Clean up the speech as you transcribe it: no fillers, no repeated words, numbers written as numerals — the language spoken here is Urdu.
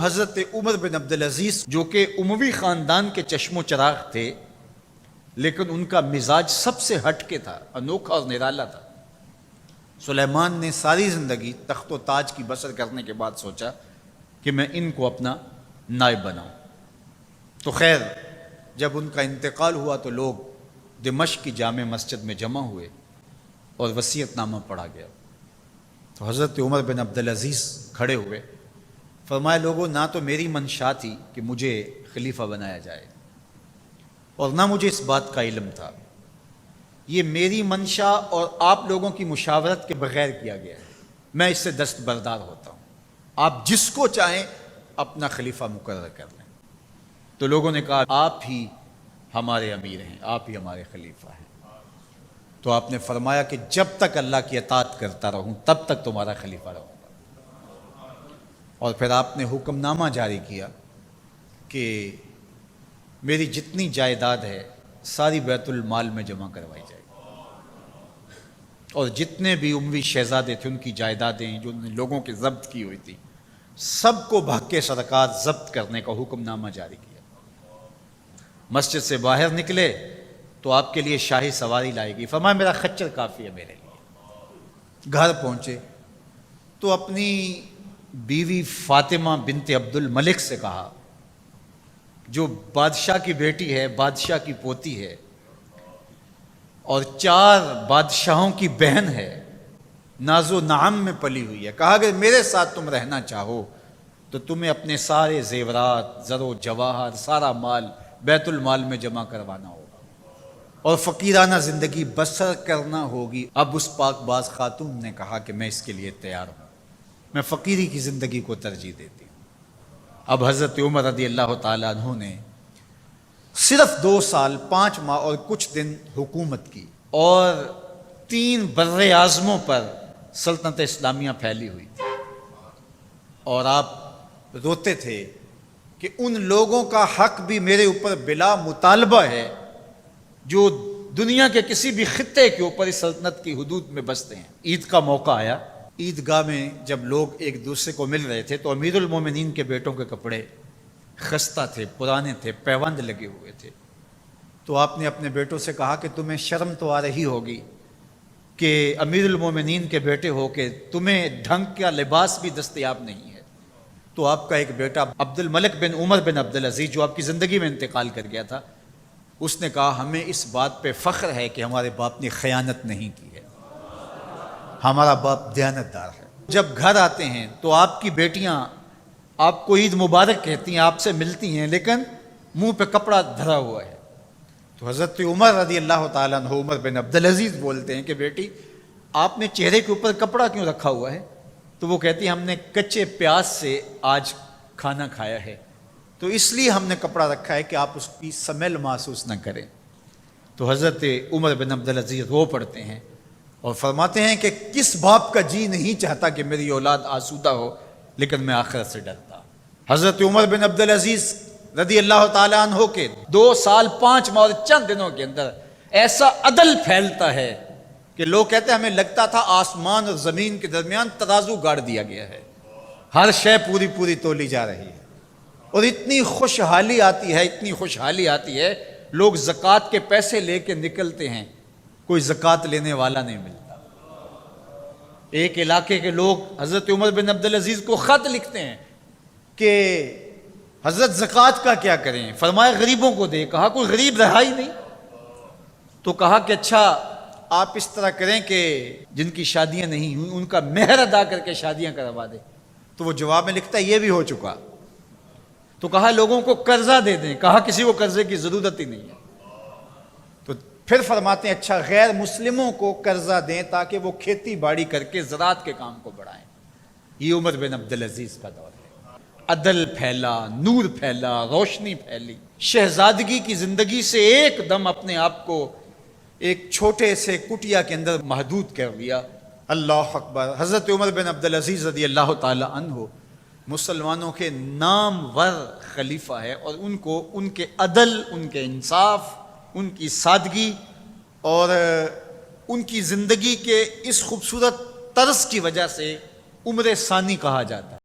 حضرت عمر بن عبدالعزیز جو کہ اموی خاندان کے چشم و چراغ تھے، لیکن ان کا مزاج سب سے ہٹ کے تھا، انوکھا اور نرالا تھا۔ سلیمان نے ساری زندگی تخت و تاج کی بسر کرنے کے بعد سوچا کہ میں ان کو اپنا نائب بناؤں۔ تو خیر، جب ان کا انتقال ہوا تو لوگ دمشق کی جامع مسجد میں جمع ہوئے اور وصیت نامہ پڑھا گیا۔ تو حضرت عمر بن عبدالعزیز کھڑے ہوئے، فرمایا لوگوں، نہ تو میری منشا تھی کہ مجھے خلیفہ بنایا جائے اور نہ مجھے اس بات کا علم تھا، یہ میری منشا اور آپ لوگوں کی مشاورت کے بغیر کیا گیا ہے، میں اس سے دستبردار ہوتا ہوں، آپ جس کو چاہیں اپنا خلیفہ مقرر کر لیں۔ تو لوگوں نے کہا آپ ہی ہمارے امیر ہیں، آپ ہی ہمارے خلیفہ ہیں۔ تو آپ نے فرمایا کہ جب تک اللہ کی اطاعت کرتا رہوں تب تک تمہارا خلیفہ رہوں گا۔ اور پھر آپ نے حکم نامہ جاری کیا کہ میری جتنی جائیداد ہے ساری بیت المال میں جمع کروائی جائے گی، اور جتنے بھی اموی شہزادے تھے ان کی جائیدادیں جو انہوں نے لوگوں کے ضبط کی ہوئی تھی سب کو بھگ کے سرکار ضبط کرنے کا حکم نامہ جاری کیا۔ مسجد سے باہر نکلے تو آپ کے لیے شاہی سواری لائے گی، فرمایا میرا خچر کافی ہے میرے لیے۔ گھر پہنچے تو اپنی بیوی فاطمہ بنت عبد الملک سے کہا، جو بادشاہ کی بیٹی ہے، بادشاہ کی پوتی ہے اور 4 بادشاہوں کی بہن ہے، ناز و نعم میں پلی ہوئی ہے، کہا اگر میرے ساتھ تم رہنا چاہو تو تمہیں اپنے سارے زیورات، زر و جواہر، سارا مال بیت المال میں جمع کروانا ہوگا اور فقیرانہ زندگی بسر کرنا ہوگی۔ اب اس پاک باز خاتون نے کہا کہ میں اس کے لیے تیار ہوں، میں فقیری کی زندگی کو ترجیح دیتی ہوں۔ اب حضرت عمر رضی اللہ تعالیٰ عنہ نے صرف 2 سال 5 ماہ اور کچھ دن حکومت کی، اور 3 بر اعظموں پر سلطنت اسلامیہ پھیلی ہوئی تھی، اور آپ روتے تھے کہ ان لوگوں کا حق بھی میرے اوپر بلا مطالبہ ہے جو دنیا کے کسی بھی خطے کے اوپر اس سلطنت کی حدود میں بستے ہیں۔ عید کا موقع آیا، عیدگاہ میں جب لوگ ایک دوسرے کو مل رہے تھے تو امیر المومنین کے بیٹوں کے کپڑے خستہ تھے، پرانے تھے، پیوند لگے ہوئے تھے۔ تو آپ نے اپنے بیٹوں سے کہا کہ تمہیں شرم تو آ رہی ہوگی کہ امیر المومنین کے بیٹے ہو کے تمہیں ڈھنگ کا لباس بھی دستیاب نہیں ہے۔ تو آپ کا ایک بیٹا عبد الملک بن عمر بن عبدالعزیز جو آپ کی زندگی میں انتقال کر گیا تھا، اس نے کہا ہمیں اس بات پہ فخر ہے کہ ہمارے باپ نے خیانت نہیں کی ہے، ہمارا باپ دیانتدار ہے۔ جب گھر آتے ہیں تو آپ کی بیٹیاں آپ کو عید مبارک کہتی ہیں، آپ سے ملتی ہیں، لیکن منہ پہ کپڑا دھرا ہوا ہے۔ تو حضرت عمر رضی اللہ تعالیٰ عنہ عمر بن عبدالعزیز بولتے ہیں کہ بیٹی آپ نے چہرے کے اوپر کپڑا کیوں رکھا ہوا ہے؟ تو وہ کہتی ہیں ہم نے کچے پیاز سے آج کھانا کھایا ہے، تو اس لیے ہم نے کپڑا رکھا ہے کہ آپ اس کی سمیل محسوس نہ کریں۔ تو حضرت عمر بن عبدالعزیز رو پڑتے ہیں اور فرماتے ہیں کہ کس باپ کا جی نہیں چاہتا کہ میری اولاد آسودہ ہو، لیکن میں آخرت سے ڈرتا۔ حضرت عمر بن عبدالعزیز رضی اللہ تعالیٰ عنہ کے 2 سال 5 ماہ اور چند دنوں کے اندر ایسا عدل پھیلتا ہے کہ لوگ کہتے ہیں ہمیں لگتا تھا آسمان اور زمین کے درمیان ترازو گاڑ دیا گیا ہے، ہر شے پوری پوری تولی جا رہی ہے، اور اتنی خوشحالی آتی ہے، اتنی خوشحالی آتی ہے، لوگ زکوٰۃ کے پیسے لے کے نکلتے ہیں، کوئی زکوٰۃ لینے والا نہیں ملتا۔ ایک علاقے کے لوگ حضرت عمر بن عبدالعزیز کو خط لکھتے ہیں کہ حضرت زکوٰۃ کا کیا کریں؟ فرمایا غریبوں کو دے۔ کہا کوئی غریب رہا ہی نہیں، تو کہا کہ اچھا آپ اس طرح کریں کہ جن کی شادیاں نہیں ہوئی ان کا مہر ادا کر کے شادیاں کروا دیں۔ تو وہ جواب میں لکھتا ہے یہ بھی ہو چکا۔ تو کہا لوگوں کو قرضہ دے دیں۔ کہا کسی کو قرضے کی ضرورت ہی نہیں ہے۔ تو پھر فرماتے ہیں اچھا غیر مسلموں کو قرضہ دیں تاکہ وہ کھیتی باڑی کر کے زراعت کے کام کو بڑھائیں۔ یہ عمر بن عبدالعزیز کا دور ہے۔ عدل پھیلا، نور پھیلا، روشنی پھیلی، شہزادگی کی زندگی سے ایک دم اپنے آپ کو ایک چھوٹے سے کٹیا کے اندر محدود کر دیا۔ اللہ اکبر۔ حضرت عمر بن عبدالعزیز رضی اللہ تعالی عنہ مسلمانوں کے نامور خلیفہ ہے، اور ان کو ان کے عدل، ان کے انصاف، ان کی سادگی اور ان کی زندگی کے اس خوبصورت طرز کی وجہ سے عمر ثانی کہا جاتا ہے۔